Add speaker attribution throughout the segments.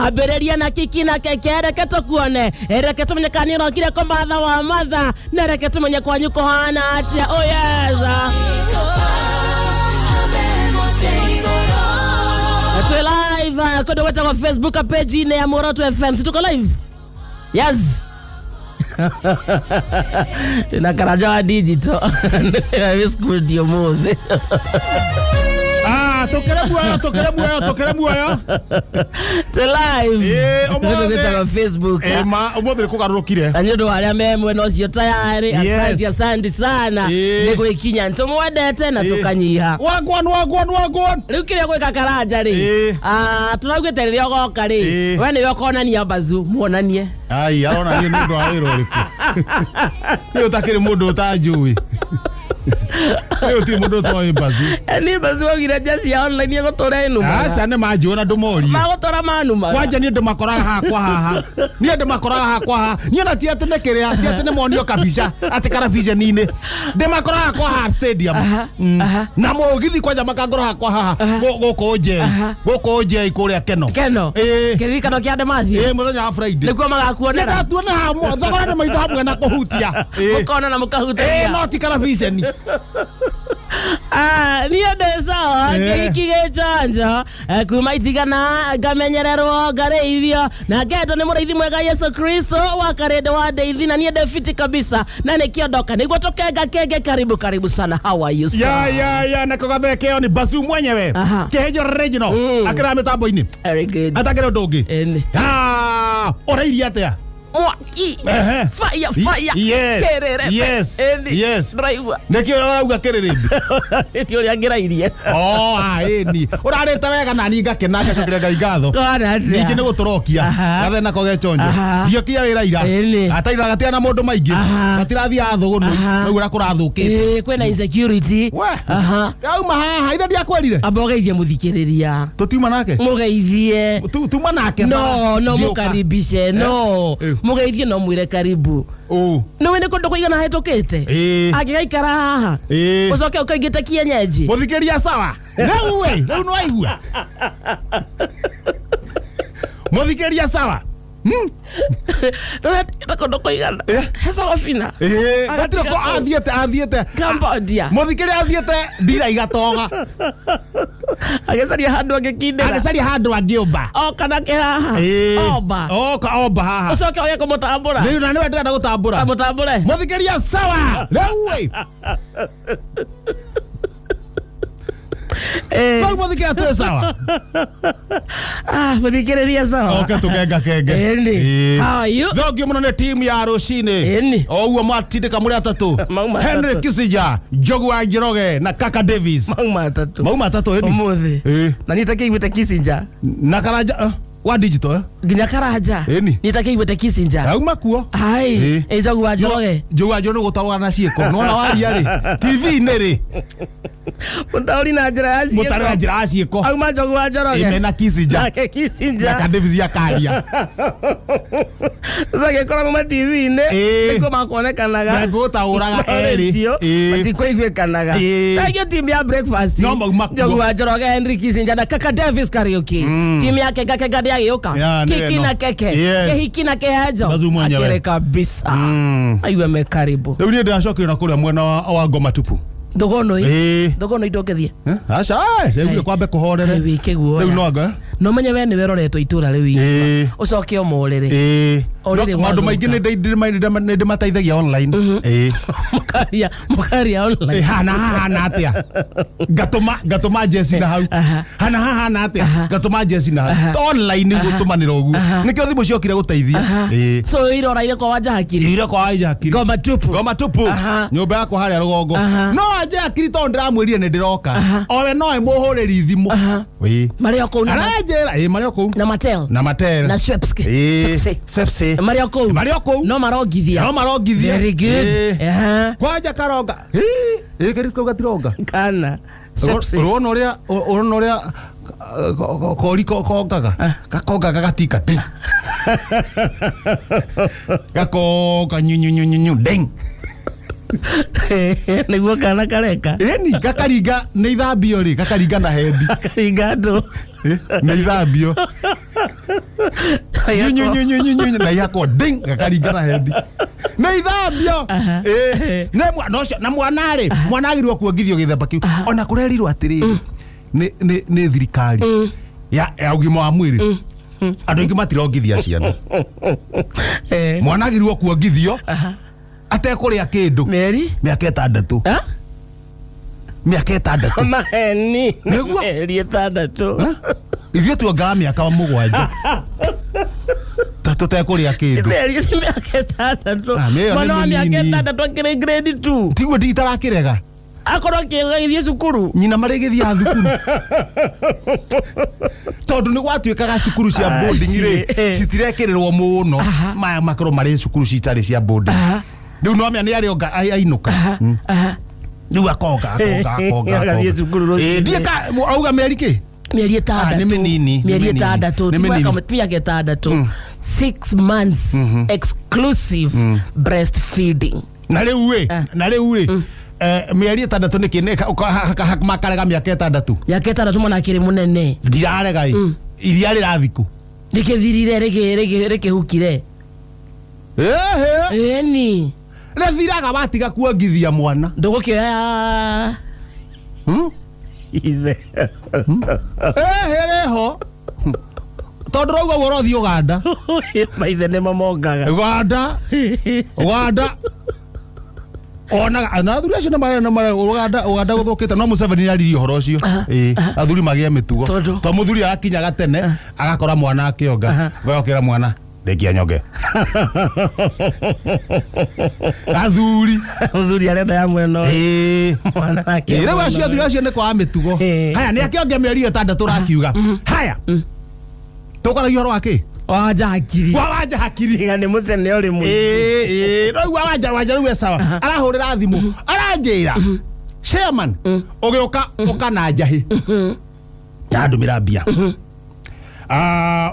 Speaker 1: abereria na kiki na keke reke tukuone reke tumenye kaniro kire ko matha wa matha na reke tumenye kwanyu kohana atia oh yes Atu live kodo weta kwa Facebook page ne ya Moroto FM situko live yes na karaja digital school dio mode
Speaker 2: tokerebu ayo
Speaker 1: to live
Speaker 2: omo
Speaker 1: kwa Facebook
Speaker 2: omo ko garukire
Speaker 1: anyodo aria memwe no cio tayari asante sana niko ikinya ntomwendete na tukanyiha
Speaker 2: wagwan
Speaker 1: riu kiria gwika karaja ri tunagwete riria goka ri we ni yokonania bazu muonanie
Speaker 2: ai arona ni ndo airo riku ni utakire mundu utajui Leo ti mundu toy bazu.
Speaker 1: Ni bazu wagira jasi ya online yego torenu.
Speaker 2: Acha ne majona ndumori.
Speaker 1: Magotora manu ma.
Speaker 2: Kwanja ni ndu makoraga haha. Ni ndu makoraga haha. Ni na ti atene kire ati atene monio kabisa. Ati kana vision ine. De makoraga haha stadium. Na mogithi kwanja makagora haha. Goko oje ikuria keno.
Speaker 1: Kirika no kiande mathi.
Speaker 2: Muthenya wa Friday.
Speaker 1: Nikuo magakuonera.
Speaker 2: Ni tuone ha mo thogora ni maitho hamwe na kuhutia.
Speaker 1: Mukona na mukahutia.
Speaker 2: No ti kana vision.
Speaker 1: Niende sawa kige chanja kumaitigana gamenyererwo gareithio na gedo ni muriithi mwega Yesu Kristo wakarede wa deithi na niende fiti kabisa na nikiondoka niguo tokenga kenge karibu sana how are you sir
Speaker 2: ya na kogathekeo ni basu mwenyewe kehejo regional akira mitambo ini
Speaker 1: very good
Speaker 2: atakero dogi orairia atia
Speaker 1: Mwaki fire kerere
Speaker 2: yes
Speaker 1: driver
Speaker 2: nekio urauga kerere
Speaker 1: eti uri angirairie
Speaker 2: ni urareta wega na ninga kenaka cokire ngai gatho ningi ni gutorokia gathe na koge chonjo dio kia wira ira ataira gatia na mundu maingi gatirathia thugunu nau ura kurathukite
Speaker 1: kwena insecurity
Speaker 2: auma haha ithe dia kwerire
Speaker 1: abogeithie muthikiriria
Speaker 2: tutiuma nake
Speaker 1: mugeithie
Speaker 2: tuma nake
Speaker 1: no mukaribishe no mugeithie no mwire karibu no wende kondo kuigana hetokete agigaikara haha ucoke ukaigite kienyeji
Speaker 2: muthikiria sawa reu no aigua muthikiria sawa
Speaker 1: kondo kuigana hesa wafina
Speaker 2: gatire ko athiete
Speaker 1: Cambodia
Speaker 2: muthikiria athiete ndira igatoga
Speaker 1: agecaria handu angiumba kana ke haha oba
Speaker 2: haha
Speaker 1: ucoke oye kumutambura
Speaker 2: riu na niwe ndenda gutambura
Speaker 1: mutambure
Speaker 2: muthikiria sawa reu Bang muthikiria tu sawa
Speaker 1: muthikiria sawa
Speaker 2: okay tukenga
Speaker 1: how are you
Speaker 2: thogio muno ne team ya Rucini uguo matindika muri atatu Henry Kissinger Njogu wa Njoroge na Kaka Davis mauma atatu
Speaker 1: umuthi na nitake igwete Kissinger
Speaker 2: na Karanja wa digital
Speaker 1: ginya Karanja nitake igwete Kissinger
Speaker 2: auma kuo
Speaker 1: hai Njogu wa Njoroge
Speaker 2: gutarwa na cieko nona waria ri TV neri
Speaker 1: Mutauri na njira ya cieko auma Njogu wa Njoroge
Speaker 2: imena Kissinger
Speaker 1: na
Speaker 2: Davis ya karia
Speaker 1: Zake kora mama TV ne niko makonekanaga
Speaker 2: na gutauraga eri
Speaker 1: batiko igwekanaga tagio team ya breakfast Njogu wa Njoroge Henry Kissinger na Kaka Davis karaoke team yake gakega dia yoka kiki na keke kehiki na kehejo akere kabisa aiwe mekaribu
Speaker 2: leo ni ndashokira na kula mwena wa Ngoma tupu
Speaker 1: Dogono idokethie
Speaker 2: acha rĩu kwambe kuhorere rĩu noga
Speaker 1: no menye we ni weroretwo itura rĩu ucoke omorere
Speaker 2: maundu maingi ni ndimateithagia online
Speaker 1: mukaria online
Speaker 2: hana atia gatuma jesi na hau hana atia gatuma jesi na hau online gutumanira ugu nikio thimu ciokire guteithia
Speaker 1: so iroraire kwa wanja hakiri Ngoma tupu nyumba yako haria rugongo no anje hakiri to ndiramwirire ni ndiroka owe no emuhuriri thimu Mario kou
Speaker 2: Mario kou
Speaker 1: na Mattel na Swepsi Mario kou no marongithia very good
Speaker 2: kwanja karonga Kristo gatironga
Speaker 1: kana
Speaker 2: Swepsi urona uria koriko kongaga gakongaga gatika gakonga nyunyu ding
Speaker 1: niguo kana kareka
Speaker 2: ni gakaringa ni ithambio ri gakaringa na hendi
Speaker 1: gakaringa ndo
Speaker 2: ni ithambio nyu na yako ding gakaringana hendi na ithambio na mwanagirwo kuongithio githemba kiu ona kurerirwo atiriri ni thirikari ya ugima wa mwiri andu ingi matirongithia ciana mwanagirwo kuongithio atekuria kindu miaka 6 miaka 6
Speaker 1: maheni meri 6
Speaker 2: ithio tuongaga miaka 7 tutekuria kindu
Speaker 1: meri miaka 6 mwana wa miaka 6 akiri grade 2
Speaker 2: tiguo nditarakirega
Speaker 1: akorwo kĩgithie cukuru
Speaker 2: nyina marĩgĩthia thukuru tondu nĩ gwatuĩkaga cukuru cia boarding ri citirekĩrĩrwo mũno maya makorwo marĩ cukuru citarĩ cia boarding rĩu no mĩa nĩ arĩ ainũka rĩu akonga ndiĩ auga mĩeri kĩ
Speaker 1: mieri 6
Speaker 2: nĩ mĩnini
Speaker 1: mieri 6 timweka miaka 6 6 months exclusive breastfeeding
Speaker 2: na rĩu ĩ mieri 6 nĩ kĩne makarega miaka 6
Speaker 1: miaka 6 mwana akĩrĩ mũnene
Speaker 2: ndirarega iria rĩrathiku
Speaker 1: rĩkĩthirire rĩkĩhukire ni
Speaker 2: rĩthiraga watiga kuongithia mwana
Speaker 1: ndũgũkĩoya ithe
Speaker 2: rĩho tondu rauga ũrothi Uganda
Speaker 1: maithe nĩ mamongaga
Speaker 2: Uganda ona athuri acio na Uganda guthukite no Museveni aririe horo ucio athuri magie mitugo to muthuri arakinyaga tene agakora mwana akionga gokera mwana rekia nyoge athuri
Speaker 1: arenda ya mweno
Speaker 2: mwana akionga rĩu acio athuri acio nĩ kwa mitugo haya nĩ akionge mĩeri 6 rakiuga haya tukaragia horo wake
Speaker 1: wanja hakiri
Speaker 2: ngane musene uri mu rĩu wanja rĩu sawa arahurira thimu aranjira chairman ugioka ukana njahi ndumira mbia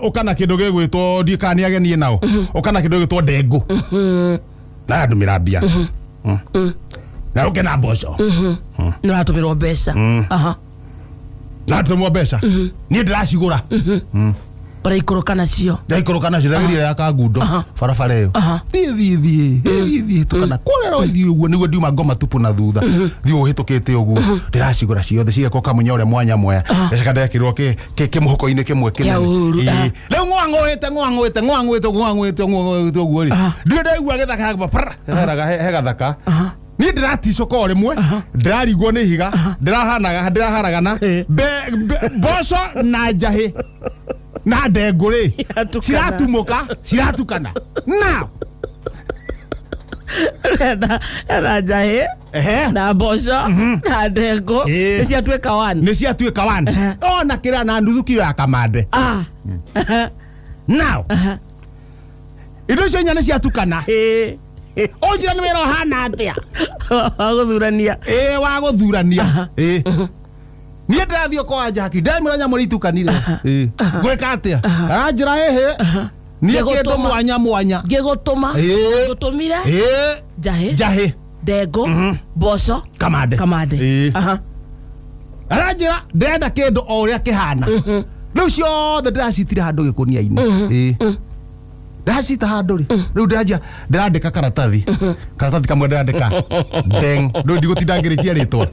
Speaker 2: ukana kindu gigwitwo ndikani agenie nao ukana kindu gigwitwo ndengu na ndumira mbia na ukena mboco
Speaker 1: niratumirwo mbeca
Speaker 2: na tumirwo mbeca ni ndiracigura
Speaker 1: uraikoroka nacio
Speaker 2: ndagirire ya kangundo barabara iyo thiĩ tukana kurera wathi uguo niguo ndiuma ngoma tupu na thutha thiũ uhitukite uguo ndiracigura ciothe cigeko kamunya ure mwanya moya gacaka ndekirwo kimuhuko-ini kimwe kinene rĩu ng'wang'wĩte uguo ri ndirĩ ndaigua gĩthaka he gathaka ni ndiraticũka o rĩmwe ndirarigwo nĩ ihiga ndiraharagana mboco na njahĩ na ndengũrĩ ciratumũka now
Speaker 1: na njahĩ na mboco na ndengũ nĩ
Speaker 2: ciatuĩka one ona kĩrĩa na nuthu kilo ya kamande now indo icio inya nĩ ciatukana onjira nĩ wĩra ũhana atĩa wa gũthurania niĩ ndĩrathiĩ kwa wanja haki ndaimĩra nyamũ rĩitukanire gwĩka atĩa aranjĩra niĩ kĩndũ mwanya
Speaker 1: ngĩgũtũmire njahĩ ndengũ mboco
Speaker 2: kamande aranjĩra ndĩrenda kĩndũ o ũrĩa kĩhana rĩu ciothe ndĩracitire handũ gĩkũnia-inĩ ndacita handũ rĩu ndĩrandĩka karatathi kamwe ndĩrandĩka ndeng rĩu ndigũtinda ngĩrĩkia rĩtwa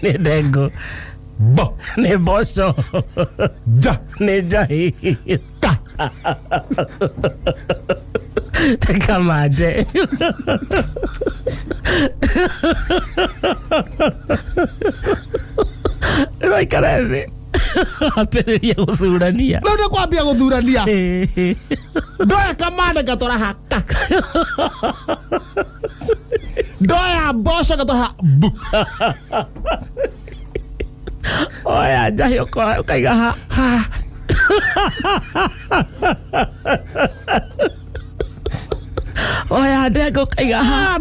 Speaker 1: nĩ ndengũ nĩ mboco nĩ njahĩ kamande roikara thĩ apĩrĩria gũthurania
Speaker 2: rĩu nĩ kwambia gũthurania ndoya kamande ngatwara haka ndoya mboco ngatwara
Speaker 1: oya njahĩ ũkaiga ha oya ndengũ ũkaiga ha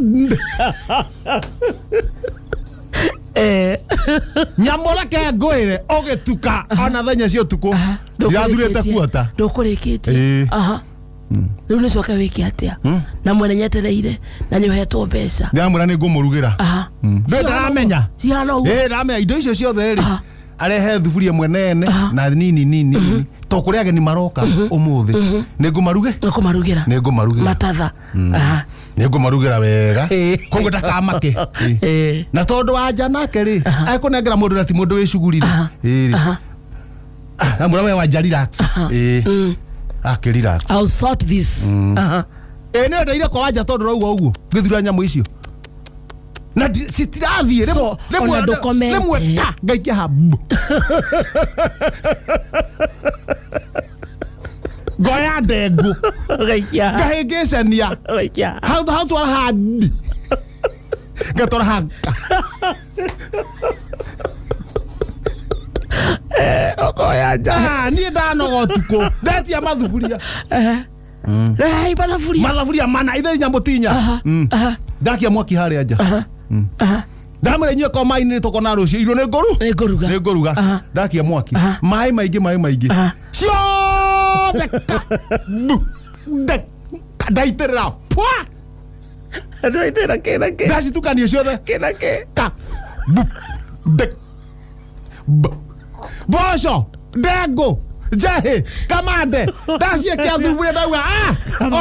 Speaker 2: nyamå reke ngwĩre ũgĩtuka ona thenya cia ũtukũ ndirathurĩte kuota
Speaker 1: ndũkũrĩkĩtie rĩu nĩ coka wĩke atĩa na mwene nyetereire na nĩ ũhetwo mbeca
Speaker 2: ndĩramwĩra nĩ ngũmũrugĩra ndĩramenya
Speaker 1: cihana ũguo
Speaker 2: ndĩramenya indo icio ciothe rĩ arehe thuburia mwenene na nini to kuri ageni maroka umuthi
Speaker 1: nigumarugira matatha
Speaker 2: nigumarugira wega koguo ndakamake na tondu anja nake ri akunengera mundu na ti mundu wicugurire na mura we wanja relax relax.
Speaker 1: I'll sort this.
Speaker 2: Ne ndaire kwa wanja tondu rauga uguo ngithura nyamu icio na citirathie remwe ngaikia habu goya ndengu ngahingicania hau twara handi ngatwara hanga okoya nja niĩ ndanoga ũtukũ ndetia mathuburia mathaburia mana ithe nyamũtinya ndakia mwaki harĩa nja ndamwĩra inyuĩ kwa maĩ nĩ tũkona rũciũ irio nĩ ngũruga ndakia mwaki maĩ maingĩ ciothe ndaitĩrĩra ndacitukania ciothe mboco ndengu njehi kamande ndaciekia thuburia ndauga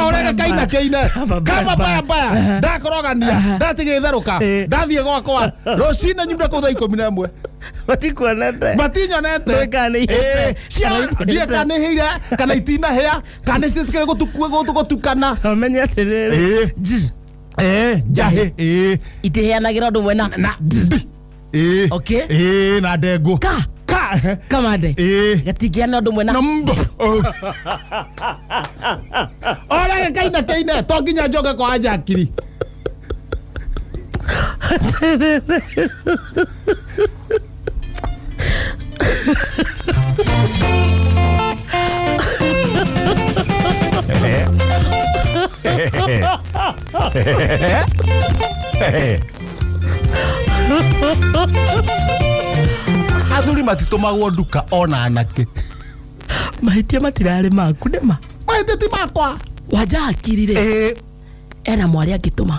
Speaker 2: orege kaina keine kama baya ndakorogania ndatigä itherũka ndathiĩ gwakwa rũcinĩ nyumire kũu thaa 11 matinyonete ndiĩ kanĩhĩire kana itinahĩa kana cititikĩrĩ gũtukana
Speaker 1: menye atĩrĩrĩ
Speaker 2: njahĩ
Speaker 1: itĩheanagĩra ũndũ mwena
Speaker 2: na ndengu
Speaker 1: kamande gatingiana ũndũ mwena
Speaker 2: orege kaina keine to nginya njoke kwa njakiri athuri matitumagwo nduka ona anake
Speaker 1: mahĩtia matirarĩ maku nĩma
Speaker 2: mahĩtia ti makwa
Speaker 1: wanja hakirire ena mwarĩ angĩtũma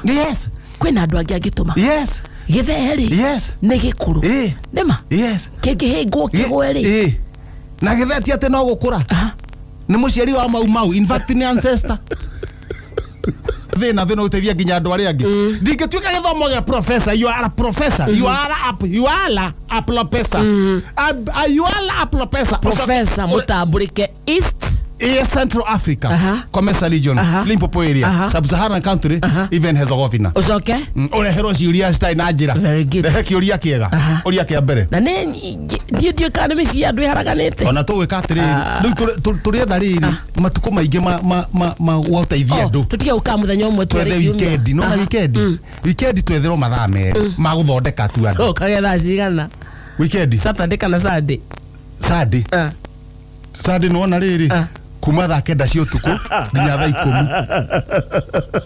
Speaker 1: kwĩna andũ angĩ angĩtũma gĩtheri nĩ gĩkũrũ nĩma kĩngĩhĩngwo kĩgwe-rĩ
Speaker 2: na gĩtheti atĩ no gũkũra nĩ mũciari wa mau in fact nĩ ancestor thina ũteithia nginya andũ arĩa angĩ ndingĩtuĩka gĩthomo gĩa professor you are a professor you are a
Speaker 1: professor Mutambũrĩke East
Speaker 2: Central Africa Commercial Region Limpopo area Sub-Saharan country even Herzegovina
Speaker 1: ucoke
Speaker 2: ureherwo ciũria citarĩ na njĩra rehe kĩũria kĩega ũria kĩa mbere
Speaker 1: na nĩ kana mĩciĩ andũ ĩharaganĩte
Speaker 2: ona tũgwĩka atĩrĩrĩ rĩu tũrĩetha rĩrĩ matukũ maingĩ ma gũteithia andũ
Speaker 1: tũtige gũka mũthenya ũmwe
Speaker 2: twethe wikendi no wikendi twetherwo mathaa merĩ ma gũthondeka tu andũ
Speaker 1: ũkagĩa thaa cigana
Speaker 2: wikendi
Speaker 1: Saturday kana Sunday
Speaker 2: Sunday nĩwona rĩrĩ kuma thaa 9 cia ũtukũ nginya thaa 10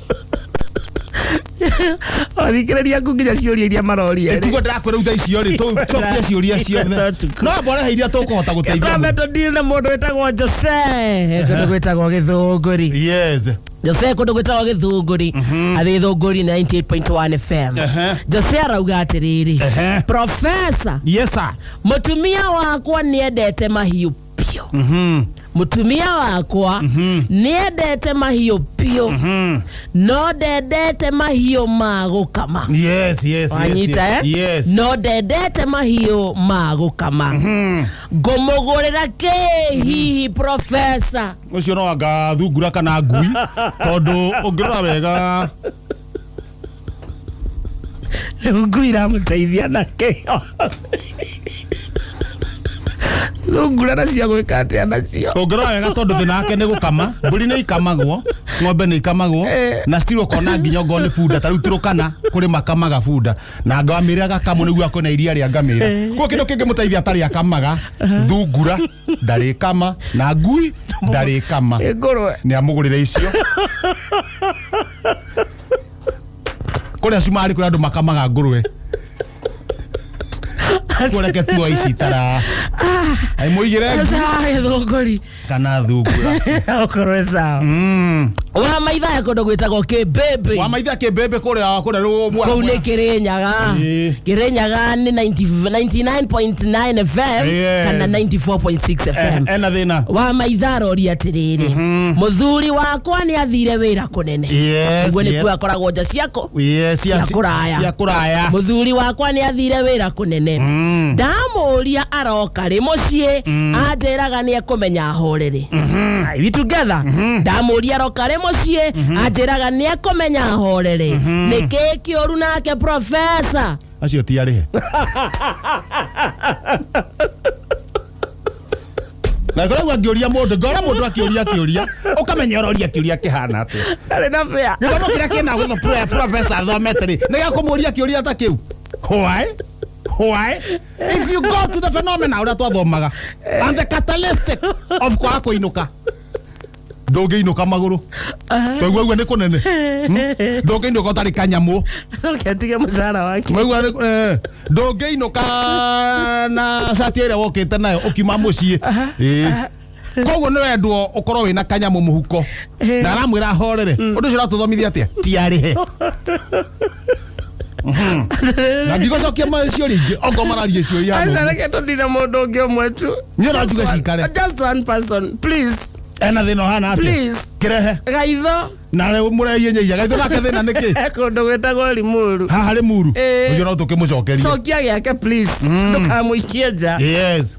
Speaker 1: Orikĩrĩria nginya ciũria iria maroria
Speaker 2: tiguo ndĩrakwĩra thaa icio rĩ tũcokie ciũria ciothe no mbore iria tũkũhota gũteithia
Speaker 1: mũndũ ndire na mũndũ wĩtagwo Jose kũndũ gwĩtagwo Gĩthũngũri Jose kũndũ gwĩtagwo Gĩthũngũri arĩ Gĩthũngũri 98.1 FM Jose arauga atĩrĩrĩ Professor mũtumia wakwa nĩendete mahiũ pio mutumia wakwa niendete mahiũ pio no ndendete mahiũ ma gũkama wanyita no ndendete mahiũ ma gũkama ngũmũgũrĩra kĩ hihi Professor
Speaker 2: ũcio no anga thungura kana ngui tondũ ũngĩrora wega
Speaker 1: ngui iramũteithia na kĩo thungura nacio gwĩka atĩa nacio
Speaker 2: ũngĩrora wega tondũ thĩna wake nĩ gũkama mbũri nĩ ikamagwo ng'ombe nĩ ikamagwo na still ũkona nginya ongoo nĩ bunda ta rĩu Turũkana kũrĩ makamaga bunda na ngamĩĩra agakamwo nĩguo akona iria rĩa ngamĩĩra kuo kĩndũ kĩngĩmũteithia atarĩ akamaga thungura ndarĩkama na ngui ndarĩkama nĩ amũgũrĩre icio kũrĩa Cumarĩ kũrĩ andũ makamaga ngũrũwe kũreke tuo ici tara ai muigire
Speaker 1: Sawa thunguri
Speaker 2: kana thungura
Speaker 1: okorwe sawa wa maitha kondo gwitagwo Kibebe
Speaker 2: wa maitha Kibebe kuria rumwa
Speaker 1: kuu ni Kirinyaga Kirinyaga ni 99.9 FM kana 94.6 FM
Speaker 2: ena thina
Speaker 1: wa maitha rori atiriri muthuri wakwa ni athire wira kunene
Speaker 2: uguo
Speaker 1: ni kuwa koragwo nja ciako cia kuraya muthuri wakwa ni athire wira kunene ndamuria aroka ri mucii anjiraga ni ekumenya horere we together ndamuria aroka ri mucii anjiraga ni ekumenya horere niki kiuru nake professor
Speaker 2: acio ti arihe na koragwo ngioria mundu ngora mundu akioria ukamenya uroria kioria kihana atia
Speaker 1: ari na fair
Speaker 2: githomo kiria kina gwitho professor thometri ni gakumuria kioria ta kiu why if you go to the phenomena uria twathomaga and the catalyst of kwa kuinuka ndungiinuka maguru twaigua guo ni kunene ndungiinuka utari kanyamu
Speaker 1: ukiatige mucara wake
Speaker 2: mwaigua ndungiinuka na cati ira wokite nayo ukima mucii koguo ni wendwo ukorwo wina kanyamu muhuko na aramwira horere undu ucio ratuthomithia atia ti arihe na ndigocokia macio ringi ongo mararie cio ya
Speaker 1: asa reke tondire mundu ungi umwe tu
Speaker 2: nyira njuge cikare
Speaker 1: just one person please
Speaker 2: ena thina hana atia
Speaker 1: please
Speaker 2: kirehe
Speaker 1: gaitho
Speaker 2: na re mureyenyeia gaitho nake thina niki
Speaker 1: kundu gwitagwo Limuru
Speaker 2: haha Limuru ucio no tukimucokeria
Speaker 1: cokia giake please ndukamuikie nja
Speaker 2: yes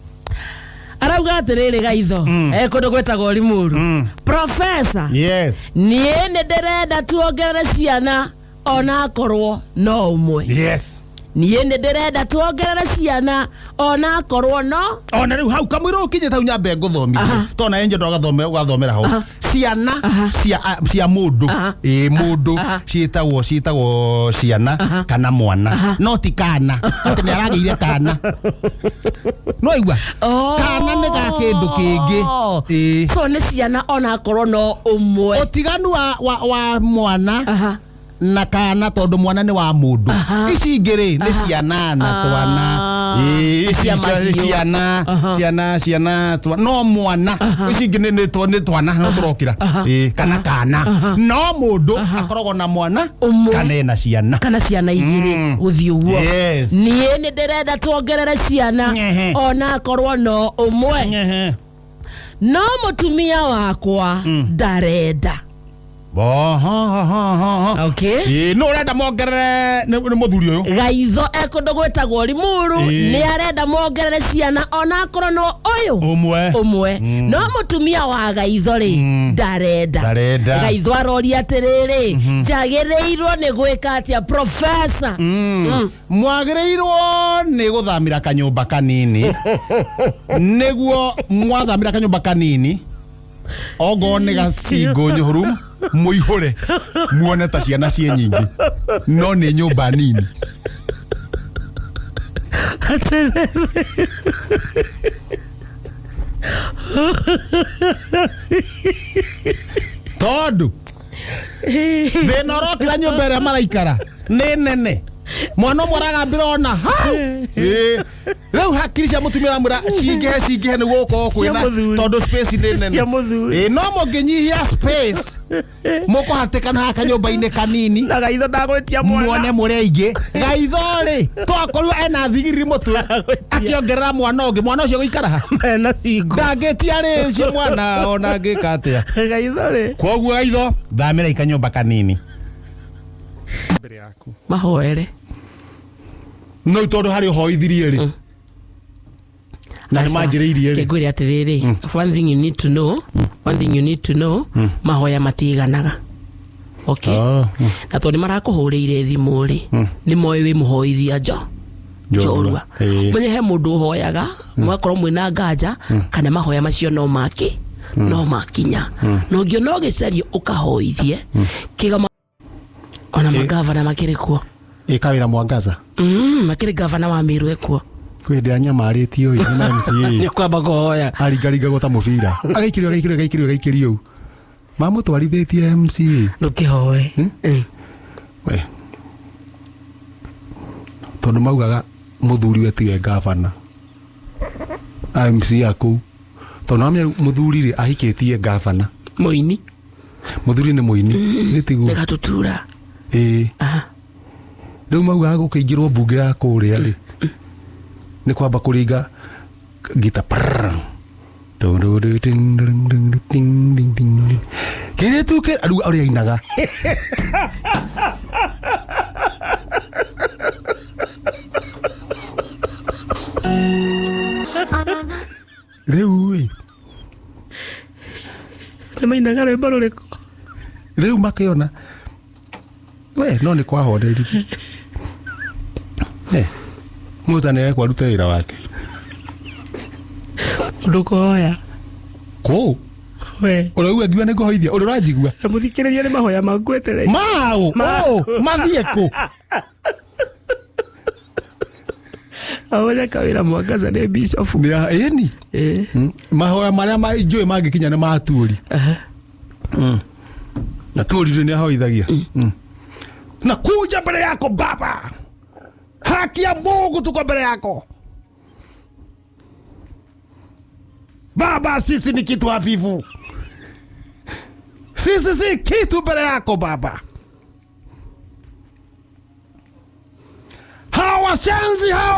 Speaker 1: arauga atiriri gaitho kundu gwitagwo Limuru professor
Speaker 2: yes
Speaker 1: nie ni ndirenda tuongerere ciana ona akorwo no umwe
Speaker 2: yes
Speaker 1: nie ni ndirenda tuongerere ciana ona akorwo no
Speaker 2: ona riu hau kamwiro ukinye tau nyambe nguthomithia tona enje ugathomera hau ciana cia mundu mundu ciitagwo ciana kana mwana no ti kana ati ni arageire kana no igua kana ni ga kindu kingi
Speaker 1: so ni ciana ona akorwo no umwe
Speaker 2: utiganu wa mwana na kana tondu mwana ni wa mundu ici ngiri ni ciana na twana ciana no mwana ici ngiri ni twana no turokira kana no mundu akoragwo na mwana kana ciana
Speaker 1: igiri guthii uguo nie ni ndirenda tuongerere ciana ona akorwo no umwe no mutumia wakwa ndarenda
Speaker 2: okay no renda mongerere ni muthuri uyu
Speaker 1: gaitho ekundu gwitagwo Limuru ni arenda mongerere ciana ona akorwo no uyu umwe no mutumia wa gaitho ri ndarenda gaitho aroria atiriri njagiriirwo ni gwika atia professor
Speaker 2: mwagireirwo ni guthamira kanyumba kanini niguo mwathamira kanyumba kanini ogo ni gacingo nyuru muihure muone ta ciana cie nyingi no ni nyumba nini tondu thina urokira nyumba iria maraikara ni nene mwana mwaraga mbirona riu hakiri cia mutumia ramwira cingihe ni guko kwina tondu space ni nene no munginyihia space mukuhatikana haka nyumba-ini kanini
Speaker 1: na gaitho ndagwitia mwana
Speaker 2: muone muri aingi gaitho ri twakorwo ena thigiri mutwe akiongerera mwana ungi mwana ucio guikara ha
Speaker 1: mena cingo
Speaker 2: ndangitia ri ucio mwana ona ngika atia
Speaker 1: gaitho ri
Speaker 2: koguo gaitho thamira ikanyumba kanini mbere yaku
Speaker 1: mahoere
Speaker 2: no tondu hari hoithirie ri na ni manjiriirie ri
Speaker 1: kegwire atiriri one thing you need to know mahoya matiganaga okay na tondu marakuhuriire thimu ri ni moyo wi muhoithia njorua menye he mundu uhoyaga mwakorwo mwina nganja kana mahoya macio no makinya no ngio no gicario ukahoithie kigama ona magavana makirikuo
Speaker 2: ikawira Mwangaza
Speaker 1: makiri gavana wa Meru ekuo
Speaker 2: kwenda nyamarĩtio uyu na MCA
Speaker 1: ni kwamba kuhoya
Speaker 2: aringaringa gota mubira agaikirio mamutwarithitie MCA
Speaker 1: nukihoe
Speaker 2: we tondu maugaga muthuri we tiwe gavana MC yaku to na muthuri ri ahiketie gavana
Speaker 1: Muini
Speaker 2: muthuri ni muini nitiguo
Speaker 1: gatutura
Speaker 2: riu mauga gukiingirwo mbunge ya kuria ri ni kwamba kuringa gita kire tuke aru ari ainaga riu
Speaker 1: mainaga rwimbo ruriko
Speaker 2: riu makiona we no ni kwa hoderi mutanire kwa ruta wira wake
Speaker 1: ndukoya
Speaker 2: ko
Speaker 1: we
Speaker 2: urauga ngiwa ni kuhoithia urajigua
Speaker 1: muthikiriria ni mahoya mangwetere
Speaker 2: mao mathie ko
Speaker 1: awole kawira mwangaza ni bishop
Speaker 2: ni eni mahoya maria majui mangikinya ni maturi na turi ni ahoithagia na kuja mbele yako baba haki ya Mungu tuko mbele yako baba, sisi ni kitu hafifu, sisi si kitu mbele yako baba. Hawa washenzi hawa